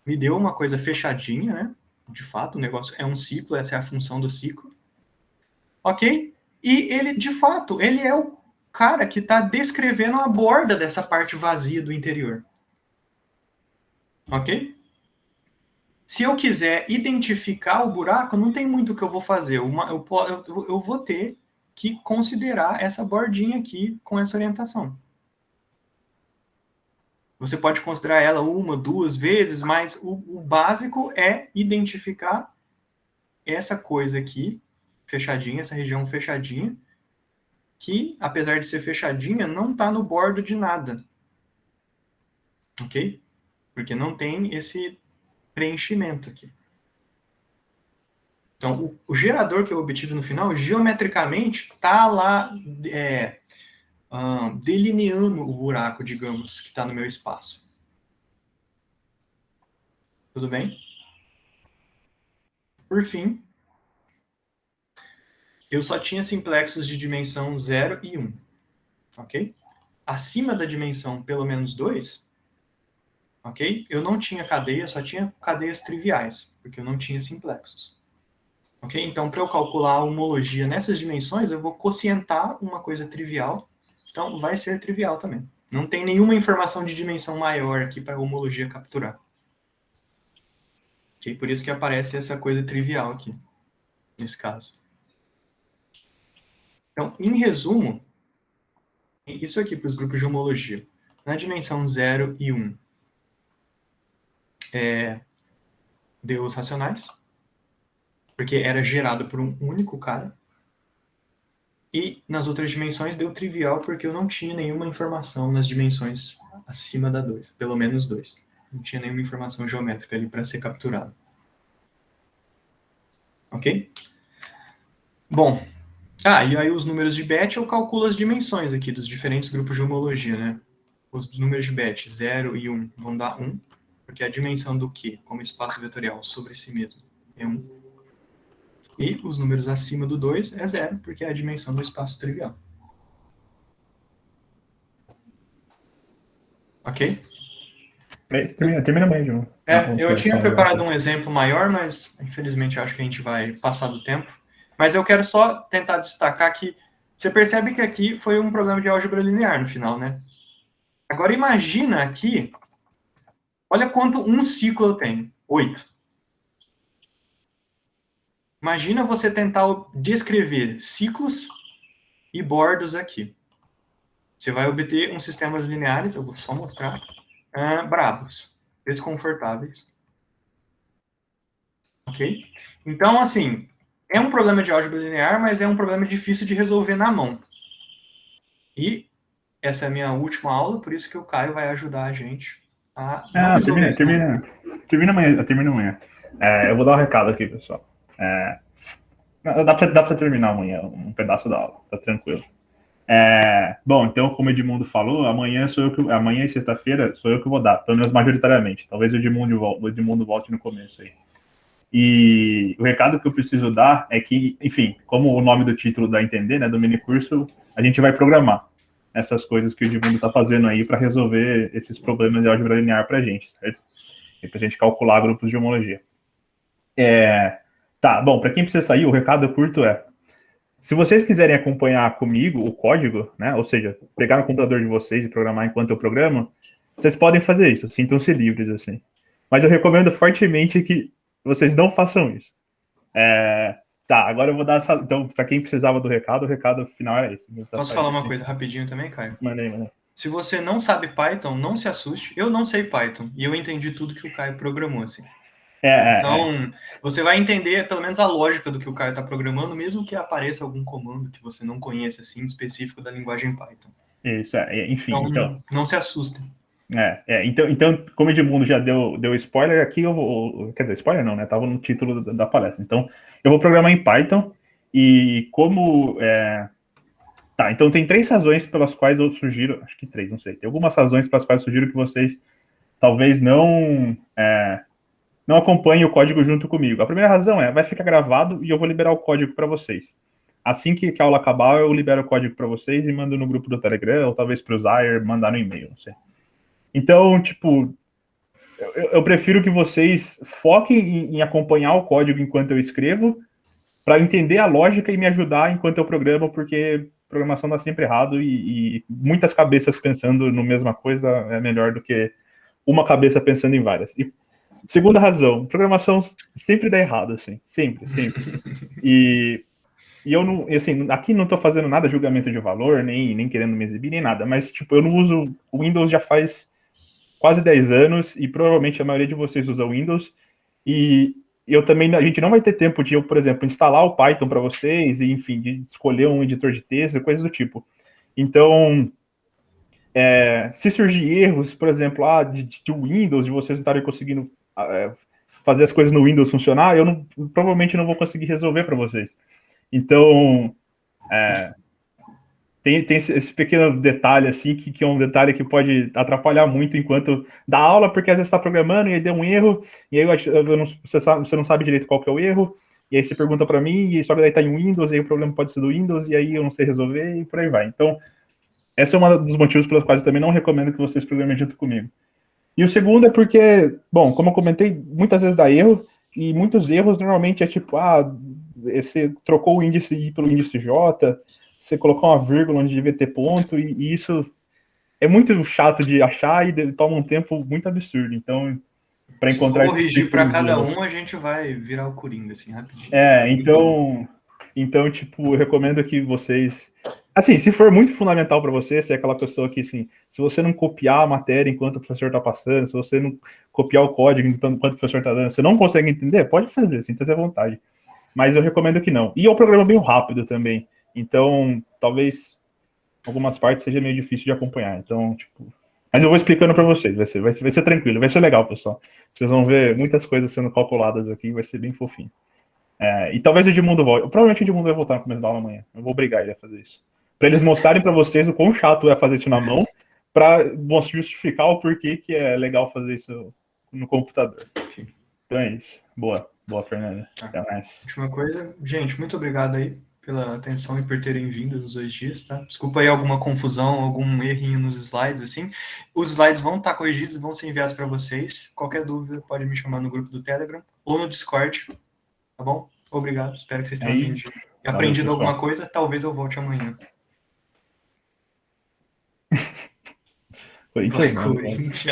me deu uma coisa fechadinha, né? De fato, o negócio é um ciclo, essa é a função do ciclo. Ok? E ele, de fato, ele é o cara que está descrevendo a borda dessa parte vazia do interior. Ok? Se eu quiser identificar o buraco, não tem muito o que eu vou fazer. Eu vou ter que considerar essa bordinha aqui com essa orientação. Você pode considerar ela uma, duas vezes, mas o básico é identificar essa coisa aqui, fechadinha, essa região fechadinha, que, apesar de ser fechadinha, não está no bordo de nada. ok? Porque não tem esse preenchimento aqui. Então, o gerador que eu obtive no final, geometricamente, está lá delineando o buraco, digamos, que está no meu espaço. Tudo bem? Por fim, eu só tinha simplexos de dimensão 0 e 1. Ok? Acima da dimensão pelo menos 2, ok? Eu não tinha cadeia, só tinha cadeias triviais, porque eu não tinha simplexos. Ok? Então, para eu calcular a homologia nessas dimensões, eu vou quocientar uma coisa trivial. Então, vai ser trivial também. Não tem nenhuma informação de dimensão maior aqui para a homologia capturar. Ok? Por isso que aparece essa coisa trivial aqui, nesse caso. Então, em resumo, isso aqui para os grupos de homologia. Na dimensão 0 e 1, deu os racionais, porque era gerado por um único cara. E nas outras dimensões deu trivial, porque eu não tinha nenhuma informação nas dimensões acima da 2, pelo menos 2. Não tinha nenhuma informação geométrica ali para ser capturada. Ok? Bom, e aí os números de Bethe eu calculo as dimensões aqui dos diferentes grupos de homologia, né? Os números de Bethe, 0 e 1, vão dar 1, porque a dimensão do Q, como espaço vetorial sobre si mesmo, é 1. E os números acima do 2 é 0, porque é a dimensão do espaço trivial. Ok? Termina amanhã, João. Eu tinha preparado um exemplo maior, mas infelizmente acho que a gente vai passar do tempo. Mas eu quero só tentar destacar que você percebe que aqui foi um problema de álgebra linear no final, né? Agora imagina aqui, olha quanto um ciclo eu tenho, 8. Imagina você tentar descrever ciclos e bordos aqui. Você vai obter uns sistemas lineares, eu vou só mostrar, bravos, desconfortáveis. Ok? Então, assim, é um problema de álgebra linear, mas é um problema difícil de resolver na mão. E essa é a minha última aula, por isso que o Caio vai ajudar a gente a não resolver isso. Termina amanhã. Eu vou dar um recado aqui, pessoal. Dá pra terminar amanhã, um pedaço da aula, tá tranquilo. Bom, então, como o Edmundo falou, amanhã e sexta-feira sou eu que vou dar, pelo menos majoritariamente. Talvez o Edmundo volte no começo aí. E o recado que eu preciso dar é que, enfim, como o nome do título dá a entender, né, do minicurso, a gente vai programar essas coisas que o Edmundo está fazendo aí para resolver esses problemas de álgebra linear para a gente, certo? E para a gente calcular grupos de homologia. Tá, bom, para quem precisa sair, o recado curto é: se vocês quiserem acompanhar comigo o código, né, ou seja, pegar no computador de vocês e programar enquanto eu programo, vocês podem fazer isso, sintam-se livres, assim. Mas eu recomendo fortemente que vocês não façam isso. Agora eu vou dar essa... Então, para quem precisava do recado, o recado final era esse. Posso falar uma coisa rapidinho também, Caio? Mandei. Se você não sabe Python, não se assuste. Eu não sei Python. E eu entendi tudo que o Caio programou, assim. Então, você vai entender pelo menos a lógica do que o Caio está programando, mesmo que apareça algum comando que você não conhece, assim, específico da linguagem Python. Isso, enfim. Então, não se assustem. Então, como o Edmundo já deu spoiler, aqui eu vou... Quer dizer, spoiler não, né? Tava no título da palestra. Então, eu vou programar em Python e como... então tem 3 razões pelas quais eu sugiro... Acho que 3, não sei. Tem algumas razões pelas quais eu sugiro que vocês talvez não acompanhem o código junto comigo. A primeira razão vai ficar gravado e eu vou liberar o código para vocês. Assim que a aula acabar, eu libero o código para vocês e mando no grupo do Telegram, ou talvez para o Zaire, mandar no e-mail, não sei. Então, tipo, eu prefiro que vocês foquem em acompanhar o código enquanto eu escrevo, para entender a lógica e me ajudar enquanto eu programo, porque programação dá sempre errado e muitas cabeças pensando na mesma coisa é melhor do que uma cabeça pensando em várias. E segunda razão, programação sempre dá errado, assim, sempre. E eu não, assim, aqui não estou fazendo nada julgamento de valor, nem querendo me exibir, nem nada, mas, tipo, eu não uso o Windows já faz quase 10 anos, e provavelmente a maioria de vocês usa Windows, e a gente não vai ter tempo de eu, por exemplo, instalar o Python para vocês, e enfim, de escolher um editor de texto, coisas do tipo. Então, se surgir erros, por exemplo, de Windows, de vocês não estarem conseguindo fazer as coisas no Windows funcionar, eu provavelmente não vou conseguir resolver para vocês. Então, tem esse pequeno detalhe, assim, que é um detalhe que pode atrapalhar muito enquanto dá aula, porque às vezes está programando e aí deu um erro, e aí você não sabe direito qual que é o erro, e aí você pergunta para mim, e só que daí está em Windows, e aí o problema pode ser do Windows, e aí eu não sei resolver, e por aí vai. Então, esse é um dos motivos pelos quais eu também não recomendo que vocês programem junto comigo. E o segundo é porque, bom, como eu comentei, muitas vezes dá erro, e muitos erros normalmente é tipo, você trocou o índice I pelo índice J, você colocou uma vírgula onde devia ter ponto, e isso é muito chato de achar e toma um tempo muito absurdo. Então, para encontrar Se for corrigir para cada erros, um, a gente vai virar o Coringa, assim, rapidinho. Então, tipo, eu recomendo que vocês... Assim, se for muito fundamental para você, se é aquela pessoa que, assim, se você não copiar a matéria enquanto o professor está passando, se você não copiar o código enquanto o professor está dando, você não consegue entender, pode fazer, sinta-se à vontade. Mas eu recomendo que não. E é um programa bem rápido também. Então, talvez algumas partes seja meio difícil de acompanhar. Então, tipo... Mas eu vou explicando para vocês, vai ser tranquilo, vai ser legal, pessoal. Vocês vão ver muitas coisas sendo calculadas aqui, vai ser bem fofinho. E talvez o Edmundo volte. Provavelmente o Edmundo vai voltar no começo da aula amanhã. Eu vou obrigar ele a fazer isso. Para eles mostrarem para vocês o quão chato é fazer isso na mão, para justificar o porquê que é legal fazer isso no computador. Então é isso. Boa, Fernanda. Até mais. Última coisa, gente, muito obrigado aí pela atenção e por terem vindo nos 2 dias, tá? Desculpa aí alguma confusão, algum errinho nos slides, assim. Os slides vão estar corrigidos e vão ser enviados para vocês. Qualquer dúvida, pode me chamar no grupo do Telegram ou no Discord, tá bom? Obrigado, espero que vocês tenham aprendido alguma coisa. Talvez eu volte amanhã. Corinthians, Vai, Corinthians.